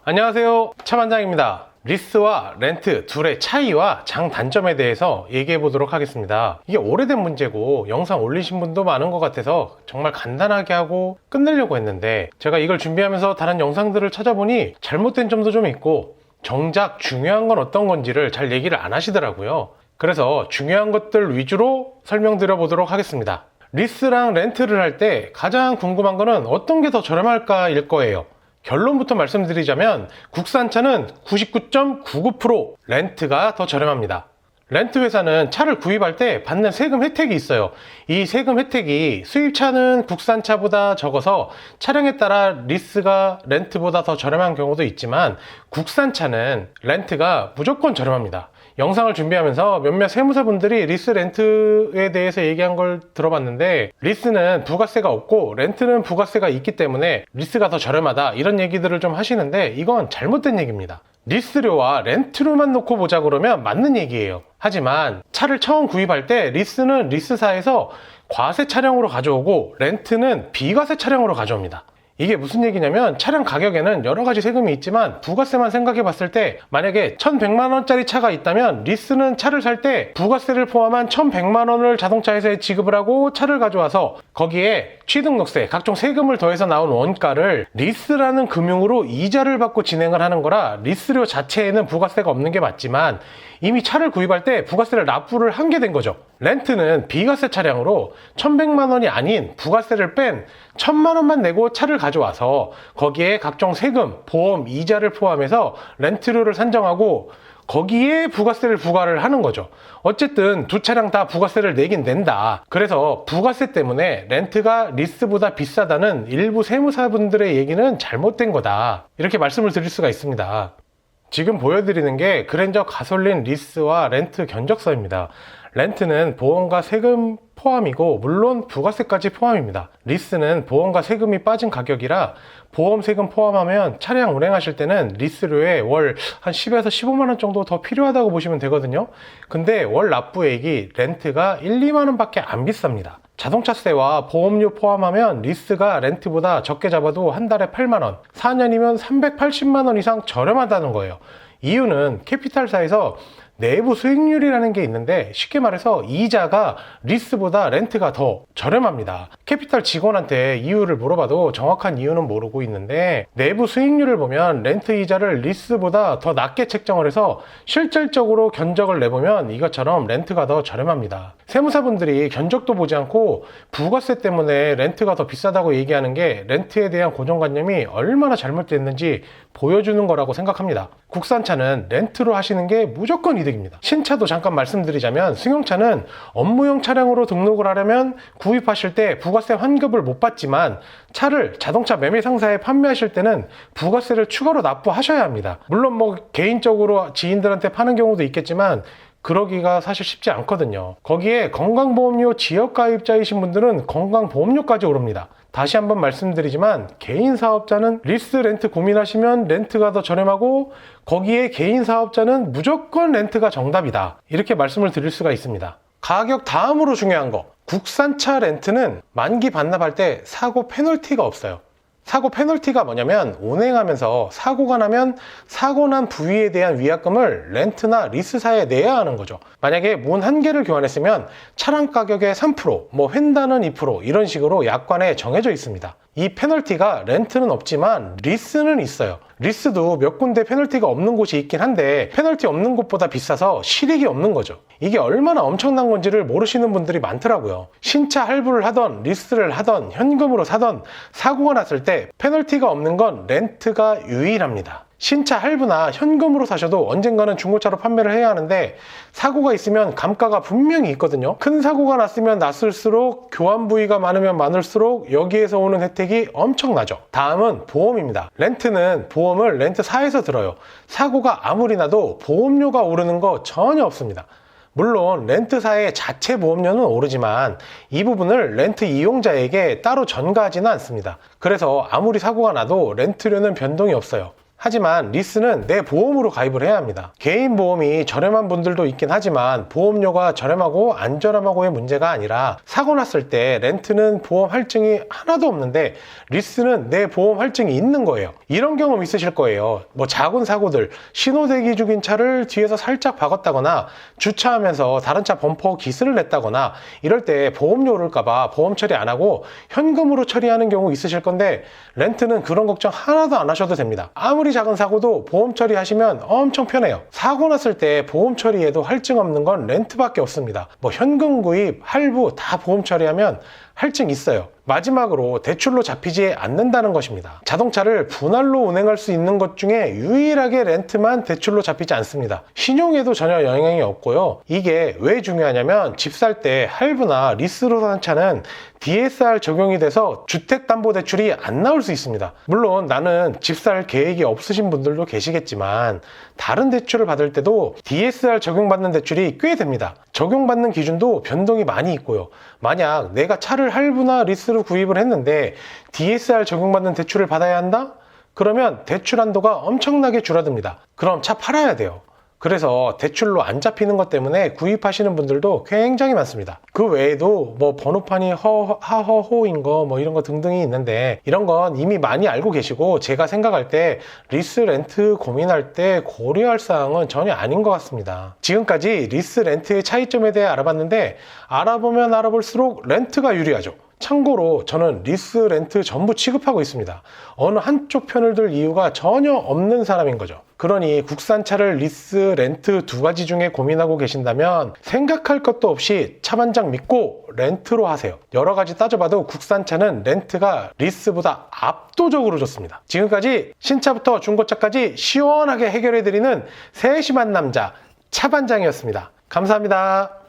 안녕하세요, 차반장입니다. 리스와 렌트 둘의 차이와 장단점에 대해서 얘기해 보도록 하겠습니다. 이게 오래된 문제고 영상 올리신 분도 많은 것 같아서 정말 간단하게 하고 끝내려고 했는데, 제가 이걸 준비하면서 다른 영상들을 찾아보니 잘못된 점도 좀 있고 정작 중요한 건 어떤 건지를 잘 얘기를 안 하시더라고요. 그래서 중요한 것들 위주로 설명드려 보도록 하겠습니다. 리스랑 렌트를 할 때 가장 궁금한 거는 어떤 게 더 저렴할까일 거예요. 결론부터 말씀드리자면 국산차는 99.99% 렌트가 더 저렴합니다. 렌트 회사는 차를 구입할 때 받는 세금 혜택이 있어요. 이 세금 혜택이 수입차는 국산차보다 적어서 차량에 따라 리스가 렌트보다 더 저렴한 경우도 있지만 국산차는 렌트가 무조건 저렴합니다. 영상을 준비하면서 몇몇 세무사분들이 리스 렌트에 대해서 얘기한 걸 들어봤는데, 리스는 부가세가 없고 렌트는 부가세가 있기 때문에 리스가 더 저렴하다, 이런 얘기들을 좀 하시는데 이건 잘못된 얘기입니다. 리스료와 렌트료만 놓고 보자 그러면 맞는 얘기예요. 하지만 차를 처음 구입할 때 리스는 리스사에서 과세 차량으로 가져오고 렌트는 비과세 차량으로 가져옵니다. 이게 무슨 얘기냐면, 차량 가격에는 여러 가지 세금이 있지만 부가세만 생각해 봤을 때 만약에 1100만 원짜리 차가 있다면 리스는 차를 살 때 부가세를 포함한 1100만 원을 자동차 회사에 지급을 하고 차를 가져와서 거기에 취등록세, 각종 세금을 더해서 나온 원가를 리스라는 금융으로 이자를 받고 진행을 하는 거라 리스료 자체에는 부가세가 없는 게 맞지만 이미 차를 구입할 때 부가세를 납부를 한 게 된 거죠. 렌트는 비과세 차량으로 1100만 원이 아닌 부가세를 뺀 1000만 원만 내고 차를 가져와서 거기에 각종 세금, 보험, 이자를 포함해서 렌트료를 산정하고 거기에 부가세를 부과를 하는 거죠. 어쨌든 두 차량 다 부가세를 내긴 낸다. 그래서 부가세 때문에 렌트가 리스보다 비싸다는 일부 세무사분들의 얘기는 잘못된 거다, 이렇게 말씀을 드릴 수가 있습니다. 지금 보여드리는 게 그랜저 가솔린 리스와 렌트 견적서입니다. 렌트는 보험과 세금 포함이고 물론 부가세까지 포함입니다. 리스는 보험과 세금이 빠진 가격이라 보험 세금 포함하면 차량 운행하실 때는 리스료에 월 한 10에서 15만 원 정도 더 필요하다고 보시면 되거든요. 근데 월 납부액이 렌트가 1, 2만 원 밖에 안 비쌉니다. 자동차세와 보험료 포함하면 리스가 렌트보다 적게 잡아도 한 달에 8만 원, 4년이면 380만 원 이상 저렴하다는 거예요. 이유는 캐피탈사에서 내부 수익률이라는 게 있는데, 쉽게 말해서 이자가 리스보다 렌트가 더 저렴합니다. 캐피탈 직원한테 이유를 물어봐도 정확한 이유는 모르고 있는데, 내부 수익률을 보면 렌트 이자를 리스보다 더 낮게 책정을 해서 실질적으로 견적을 내보면 이것처럼 렌트가 더 저렴합니다. 세무사분들이 견적도 보지 않고 부가세 때문에 렌트가 더 비싸다고 얘기하는 게 렌트에 대한 고정관념이 얼마나 잘못됐는지 보여주는 거라고 생각합니다. 국산차는 렌트로 하시는 게 무조건 이득입니다. 신차도 잠깐 말씀드리자면, 승용차는 업무용 차량으로 등록을 하려면 구입하실 때 부가세 환급을 못 받지만 차를 자동차 매매 상사에 판매하실 때는 부가세를 추가로 납부하셔야 합니다. 물론 개인적으로 지인들한테 파는 경우도 있겠지만 그러기가 사실 쉽지 않거든요. 거기에 건강보험료 지역가입자이신 분들은 건강보험료까지 오릅니다. 다시 한번 말씀드리지만 개인 사업자는 리스 렌트 고민하시면 렌트가 더 저렴하고 거기에 개인 사업자는 무조건 렌트가 정답이다, 이렇게 말씀을 드릴 수가 있습니다. 가격 다음으로 중요한 거, 국산차 렌트는 만기 반납할 때 사고 페널티가 없어요. 사고 페널티가 뭐냐면, 운행하면서 사고가 나면 사고 난 부위에 대한 위약금을 렌트나 리스사에 내야 하는 거죠. 만약에 문 한 개를 교환했으면 차량 가격의 3%, 횡단은 2% 이런 식으로 약관에 정해져 있습니다. 이 페널티가 렌트는 없지만 리스는 있어요. 리스도 몇 군데 페널티가 없는 곳이 있긴 한데 페널티 없는 곳보다 비싸서 실익이 없는 거죠. 이게 얼마나 엄청난 건지를 모르시는 분들이 많더라고요. 신차 할부를 하던 리스를 하던 현금으로 사던 사고가 났을 때 페널티가 없는 건 렌트가 유일합니다. 신차 할부나 현금으로 사셔도 언젠가는 중고차로 판매를 해야 하는데 사고가 있으면 감가가 분명히 있거든요. 큰 사고가 났으면 났을수록 교환 부위가 많으면 많을수록 여기에서 오는 혜택이 엄청나죠. 다음은 보험입니다. 렌트는 보험을 렌트사에서 들어요. 사고가 아무리 나도 보험료가 오르는 거 전혀 없습니다. 물론 렌트사의 자체 보험료는 오르지만 이 부분을 렌트 이용자에게 따로 전가하지는 않습니다. 그래서 아무리 사고가 나도 렌트료는 변동이 없어요. 하지만 리스는 내 보험으로 가입을 해야 합니다. 개인 보험이 저렴한 분들도 있긴 하지만 보험료가 저렴하고 안 저렴하고의 문제가 아니라 사고 났을 때 렌트는 보험 할증이 하나도 없는데 리스는 내 보험 할증이 있는 거예요. 이런 경험 있으실 거예요. 뭐 작은 사고들, 신호 대기 중인 차를 뒤에서 살짝 박았다거나 주차하면서 다른 차 범퍼 기스를 냈다거나 이럴 때 보험료 오를까봐 보험 처리 안 하고 현금으로 처리하는 경우 있으실 건데 렌트는 그런 걱정 하나도 안 하셔도 됩니다. 아무리 작은 사고도 보험 처리하시면 엄청 편해요. 사고 났을 때 보험 처리에도 할증 없는 건 렌트밖에 없습니다. 뭐 현금 구입, 할부 다 보험 처리하면 할증 있어요. 마지막으로 대출로 잡히지 않는다는 것입니다. 자동차를 분할로 운행할 수 있는 것 중에 유일하게 렌트만 대출로 잡히지 않습니다. 신용에도 전혀 영향이 없고요. 이게 왜 중요하냐면 집 살 때 할부나 리스로 산 차는 DSR 적용이 돼서 주택담보대출이 안 나올 수 있습니다. 물론 나는 집 살 계획이 없으신 분들도 계시겠지만 다른 대출을 받을 때도 DSR 적용받는 대출이 꽤 됩니다. 적용받는 기준도 변동이 많이 있고요. 만약 내가 차를 할부나 리스로 구입을 했는데 DSR 적용받는 대출을 받아야 한다? 그러면 대출 한도가 엄청나게 줄어듭니다. 그럼 차 팔아야 돼요. 그래서 대출로 안 잡히는 것 때문에 구입하시는 분들도 굉장히 많습니다. 그 외에도 뭐 번호판이 하허호인 거 뭐 이런 거 등등이 있는데 이런 건 이미 많이 알고 계시고 제가 생각할 때 리스 렌트 고민할 때 고려할 사항은 전혀 아닌 것 같습니다. 지금까지 리스 렌트의 차이점에 대해 알아봤는데 알아보면 알아볼수록 렌트가 유리하죠. 참고로 저는 리스 렌트 전부 취급하고 있습니다. 어느 한쪽 편을 들 이유가 전혀 없는 사람인 거죠. 그러니 국산차를 리스 렌트 두 가지 중에 고민하고 계신다면 생각할 것도 없이 차반장 믿고 렌트로 하세요. 여러 가지 따져봐도 국산차는 렌트가 리스보다 압도적으로 좋습니다. 지금까지 신차부터 중고차까지 시원하게 해결해드리는 세심한 남자 차반장이었습니다. 감사합니다.